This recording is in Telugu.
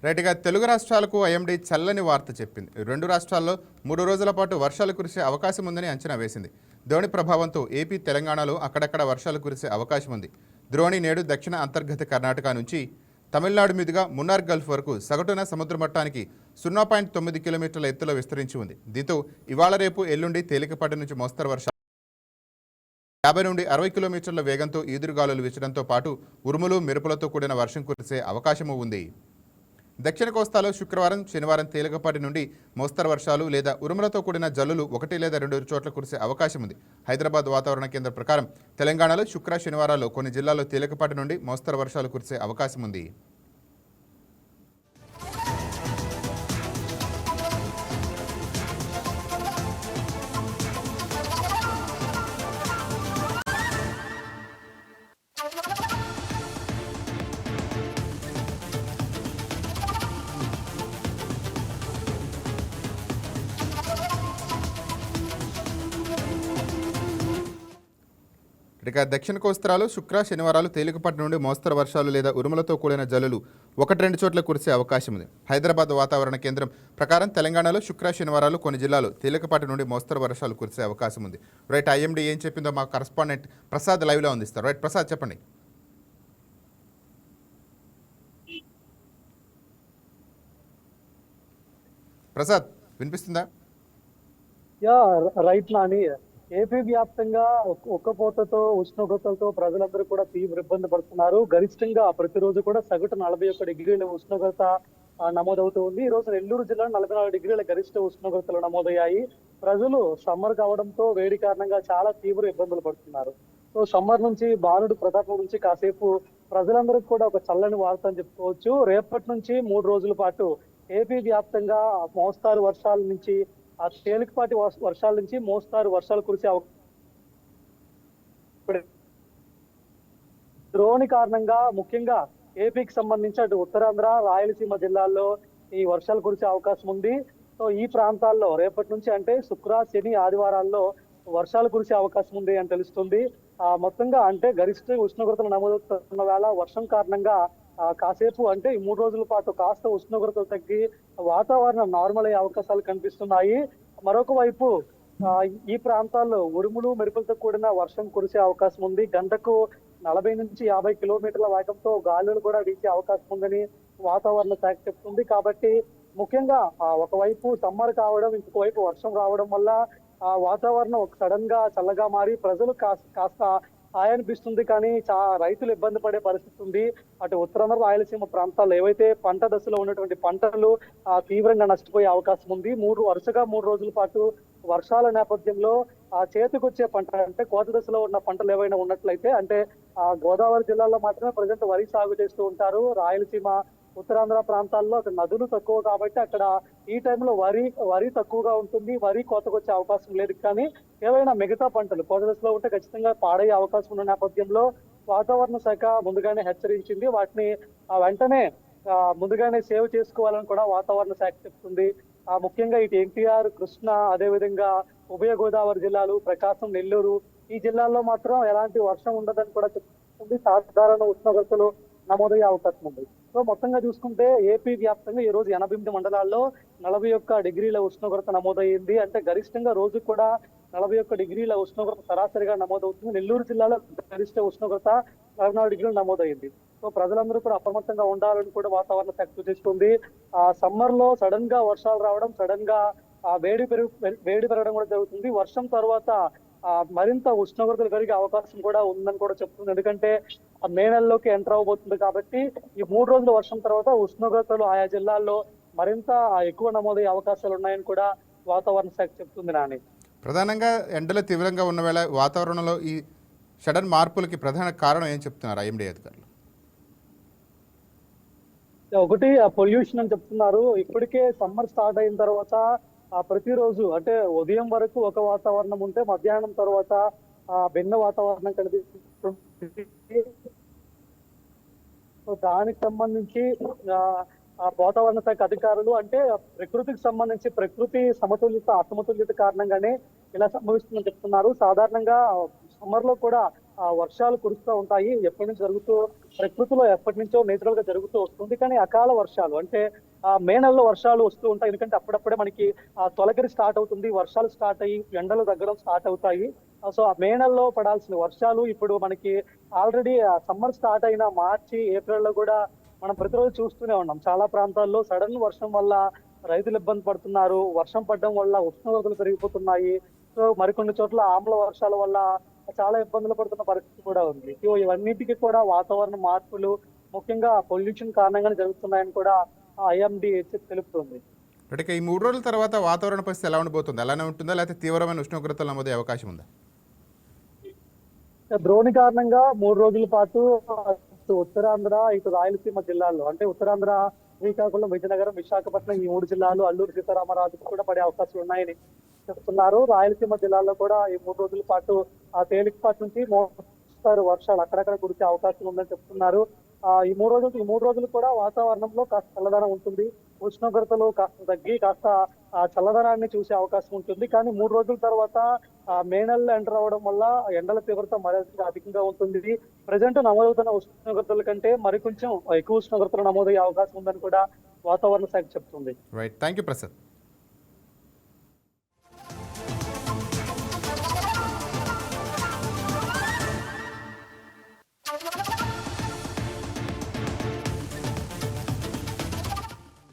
రైట్‌గా తెలుగు రాష్ట్రాలకు ఐఎండీ చల్లని వార్త చెప్పింది. 2 రాష్ట్రాల్లో 3 రోజుల పాటు వర్షాలు కురిసే అవకాశం ఉందని అంచనా వేసింది. ద్రోణి ప్రభావంతో ఏపీ, తెలంగాణలో అక్కడక్కడ వర్షాలు కురిసే అవకాశం ఉంది. ద్రోణి నేడు దక్షిణ అంతర్గత కర్ణాటక నుంచి తమిళనాడు మీదుగా మున్నార్ గల్ఫ్ వరకు సగటున సముద్ర మట్టానికి 0.9 కిలోమీటర్ల ఎత్తులో విస్తరించి ఉంది. దీంతో ఇవాళ రేపు ఎల్లుండి తేలికపాటి నుంచి మోస్తరు వర్షాలు 50 నుండి 60 కిలోమీటర్ల వేగంతో ఈదురుగాలులు వీచడంతో పాటు ఉరుములు, మెరుపులతో కూడిన వర్షం కురిసే అవకాశమూ ఉంది. దక్షిణ కోస్తాలో శుక్రవారం, శనివారం తేలికపాటి నుండి మోస్తరు వర్షాలు లేదా ఉరుములతో కూడిన జల్లులు 1 లేదా 2 చోట్ల కురిసే అవకాశం ఉంది. హైదరాబాద్ వాతావరణ కేంద్రం ప్రకారం తెలంగాణలో శుక్ర, శనివారాల్లో కొన్ని జిల్లాల్లో తేలికపాటి నుండి మోస్తరు వర్షాలు కురిసే అవకాశం ఉంది. ఇక దక్షిణ కోస్తాలో శుక్ర, శనివారాలు తేలికపాటి నుండి మోస్తరు వర్షాలు లేదా ఉరుములతో కూడిన జల్లులు 1-2 చోట్ల కురిసే అవకాశం ఉంది. హైదరాబాద్ వాతావరణ కేంద్రం ప్రకారం తెలంగాణలో శుక్ర, శనివారాలు కొన్ని జిల్లాలు తేలికపాటి నుండి మోస్తరు వర్షాలు కురిసే అవకాశం ఉంది. రైట్, ఐఎండీ ఏం చెప్పిందో మా కరస్పాండెంట్ ప్రసాద్ లైవ్లో అందిస్తారు. రైట్ ప్రసాద్, చెప్పండి. ప్రసాద్, వినిపిస్తుందా? Yeah right Nani. ఏపీ వ్యాప్తంగా ఉక్కపోతతో ఉష్ణోగ్రతలతో ప్రజలందరూ కూడా తీవ్ర ఇబ్బంది పడుతున్నారు. గరిష్టంగా ప్రతిరోజు కూడా సగటు 41 డిగ్రీల ఉష్ణోగ్రత నమోదవుతూ ఉంది. ఈ రోజు నెల్లూరు జిల్లాలో 44 డిగ్రీల గరిష్ట ఉష్ణోగ్రతలు నమోదయ్యాయి. ప్రజలు సమ్మర్ కావడంతో వేడి కారణంగా చాలా తీవ్ర ఇబ్బందులు పడుతున్నారు. సో సమ్మర్ నుంచి బాలుడు ప్రతాపం నుంచి కాసేపు ప్రజలందరికీ కూడా ఒక చల్లని వార్త అని చెప్పుకోవచ్చు. రేపటి నుంచి 3 రోజుల పాటు ఏపీ వ్యాప్తంగా మోస్తారు వర్షాల నుంచి తేలికపాటి వర్షాల నుంచి మోస్తారు వర్షాలు కురిసే ద్రోణి కారణంగా ముఖ్యంగా ఏపీకి సంబంధించి అటు ఉత్తరాంధ్ర, రాయలసీమ జిల్లాల్లో ఈ వర్షాలు కురిసే అవకాశం ఉంది. సో ఈ ప్రాంతాల్లో రేపటి నుంచి అంటే శుక్ర, శని, ఆదివారాల్లో వర్షాలు కురిసే అవకాశం ఉంది అని తెలుస్తుంది. మొత్తంగా అంటే గరిష్ట ఉష్ణోగ్రతలు నమోదవుతున్న వేళ వర్షం కారణంగా కాసేపు అంటే ఈ 3 రోజుల పాటు కాస్త ఉష్ణోగ్రతలు తగ్గి వాతావరణం నార్మల్ అయ్యే అవకాశాలు కనిపిస్తున్నాయి. మరొక వైపు ఈ ప్రాంతాల్లో ఉరుములు, మెరుపులతో కూడిన వర్షం కురిసే అవకాశం ఉంది. గంటకు 40 నుంచి 50 కిలోమీటర్ల వేగంతో గాలులు కూడా వీచే అవకాశం ఉందని వాతావరణ శాఖ చెప్తుంది. కాబట్టి ముఖ్యంగా ఒకవైపు సమ్మర్ కావడం, ఇంకొక వైపు వర్షం రావడం వల్ల వాతావరణం సడన్ గా చల్లగా మారి ప్రజలు కాస్త అనిపిస్తుంది. కానీ రైతులు ఇబ్బంది పడే పరిస్థితి ఉంది. అటు ఉత్తరాంధ్ర, రాయలసీమ ప్రాంతాల్లో ఏవైతే పంట దశలో ఉన్నటువంటి పంటలు తీవ్రంగా నష్టపోయే అవకాశం ఉంది. వరుసగా 3 రోజుల పాటు వర్షాల నేపథ్యంలో చేతికొచ్చే పంట అంటే కోత దశలో ఉన్న పంటలు ఏవైనా ఉన్నట్లయితే అంటే గోదావరి జిల్లాలో మాత్రమే ప్రజెంట్ వరి సాగు చేస్తూ ఉంటారు. రాయలసీమ, ఉత్తరాంధ్ర ప్రాంతాల్లో అక్కడ నదులు తక్కువ కాబట్టి అక్కడ ఈ టైంలో వరి తక్కువగా ఉంటుంది. వరి కోతకొచ్చే అవకాశం లేదు. కానీ ఏవైనా మిగతా పంటలు కోత దశలో ఉంటే ఖచ్చితంగా పాడయ్యే అవకాశం ఉన్న నేపథ్యంలో వాతావరణ శాఖ ముందుగానే హెచ్చరించింది. వాటిని వెంటనే ముందుగానే సేవ్ చేసుకోవాలని కూడా వాతావరణ శాఖ చెప్తుంది. ముఖ్యంగా ఇటు ఎన్టీఆర్, కృష్ణా, అదేవిధంగా ఉభయ గోదావరి జిల్లాలు, ప్రకాశం, నెల్లూరు ఈ జిల్లాల్లో మాత్రం ఎలాంటి వర్షం ఉండదని కూడా చెప్తుంది. సాధారణ ఉష్ణోగ్రతలు నమోదయ్యే అవకాశం ఉంది. సో మొత్తంగా చూసుకుంటే ఏపీ వ్యాప్తంగా ఈ రోజు 88 మండలాల్లో 41 డిగ్రీల ఉష్ణోగ్రత నమోదయ్యింది. అంటే గరిష్టంగా రోజు కూడా 41 డిగ్రీల ఉష్ణోగ్రత సరాసరిగా నమోదవుతుంది. నెల్లూరు జిల్లాలో గరిష్ట ఉష్ణోగ్రత 44 డిగ్రీలు నమోదయ్యింది. సో ప్రజలందరూ కూడా అప్రమత్తంగా ఉండాలని కూడా వాతావరణ శాఖ సూచిస్తుంది. సమ్మర్ లో సడన్ గా వర్షాలు రావడం, సడన్ గా వేడి పెరగడం కూడా జరుగుతుంది. వర్షం తర్వాత మరింత ఉష్ణోగ్రతలు పెరిగే అవకాశం కూడా ఉందని కూడా చెప్తుంది. ఎందుకంటే మే నెలలోకి ఎంటర్ అవబోతుంది కాబట్టి ఈ 3 రోజుల వర్షం తర్వాత ఉష్ణోగ్రతలు ఆయా జిల్లాల్లో మరింత ఎక్కువ నమోదయ్యే అవకాశాలు ఉన్నాయని కూడా వాతావరణ శాఖ చెప్తుంది. నాని, ప్రధానంగా ఎండలు తీవ్రంగా ఉన్న వేళ వాతావరణంలో ఈ సడన్ మార్పులకి ప్రధాన కారణం ఏం చెప్తున్నారు ఐఎండీ అధికారులు? ఒకటి పొల్యూషన్ అని చెప్తున్నారు. ఇప్పటికే సమ్మర్ స్టార్ట్ అయిన తర్వాత ప్రతిరోజు అంటే ఉదయం వరకు ఒక వాతావరణం ఉంటే మధ్యాహ్నం తర్వాత భిన్న వాతావరణం కనిపిస్తుంది. దానికి సంబంధించి వాతావరణ శాఖ అధికారులు అంటే ప్రకృతికి సంబంధించి ప్రకృతి అసమతుల్యత కారణంగానే ఇలా సంభవిస్తుందని చెప్తున్నారు. సాధారణంగా సమ్మర్ లో కూడా వర్షాలు కురుస్తూ ఉంటాయి. ఎప్పటి నుంచి ప్రకృతిలో ఎప్పటి నుంచో నేచురల్ గా జరుగుతూ వస్తుంది. కానీ అకాల వర్షాలు అంటే మే నెలలో వర్షాలు వస్తూ ఉంటాయి. ఎందుకంటే అప్పుడప్పుడే మనకి తొలకరి స్టార్ట్ అవుతుంది, వర్షాలు స్టార్ట్ అయ్యి ఎండలు తగ్గడం స్టార్ట్ అవుతాయి. సో ఆ మే నెలలో పడాల్సిన వర్షాలు ఇప్పుడు మనకి ఆల్రెడీ సమ్మర్ స్టార్ట్ అయిన మార్చి ఏప్రిల్ లో కూడా మనం ప్రతిరోజు చూస్తూనే ఉన్నాం. చాలా ప్రాంతాల్లో సడన్ వర్షం వల్ల రైతులు ఇబ్బంది పడుతున్నారు. వర్షం పడడం వల్ల ఉష్ణోగ్రతలు పెరిగిపోతున్నాయి. సో మరికొన్ని చోట్ల ఆమ్ల వర్షాల వల్ల చాలా ఇబ్బందులు పడుతున్న పరిస్థితి కూడా ఉంది. సో ఇవన్నిటికీ కూడా వాతావరణ మార్పులు ముఖ్యంగా పొల్యూషన్ కారణంగానే జరుగుతున్నాయని కూడా ఐఎండీ తెలుపుతుంది. అంటే ఈ 3 రోజుల తర్వాత వాతావరణ పరిస్థితి ఎలా ఉండబోతుంది? అలానే ఉంటుందా, లేకపోతే తీవ్రమైన ఉష్ణోగ్రతలు నమోదే అవకాశం ఉందా? ద్రోణి కారణంగా 3 రోజుల పాటు అటు ఉత్తరాంధ్ర, ఇటు రాయలసీమ జిల్లాల్లో అంటే ఉత్తరాంధ్ర శ్రీకాకుళం, విజయనగరం, విశాఖపట్నం ఈ 3 జిల్లాలు, అల్లూరు సీతారామరాజుకు కూడా పడే అవకాశాలు ఉన్నాయని చెప్తున్నారు. రాయలసీమ జిల్లాలో కూడా ఈ 3 రోజుల పాటు తేలికపాటి నుంచి మోస్తారు వర్షాలు అక్కడక్కడ కురిసే అవకాశం ఉందని చెప్తున్నారు. ఈ 3 రోజులు కూడా వాతావరణంలో కాస్త చల్లదనం ఉంటుంది. ఉష్ణోగ్రతలు కాస్త తగ్గి కాస్త చల్లదనాన్ని చూసే అవకాశం ఉంటుంది. కానీ 3 రోజుల తర్వాత మే నెలలో ఎంటర్ అవ్వడం వల్ల ఎండల తీవ్రత మరింత అధికంగా ఉంటుంది. ప్రజెంట్ నమోదవుతున్న ఉష్ణోగ్రతల కంటే మరికొంచెం ఎక్కువ ఉష్ణోగ్రతలు నమోదయ్యే అవకాశం ఉందని కూడా వాతావరణ శాఖ చెప్తుంది. Right, thank you Prasad.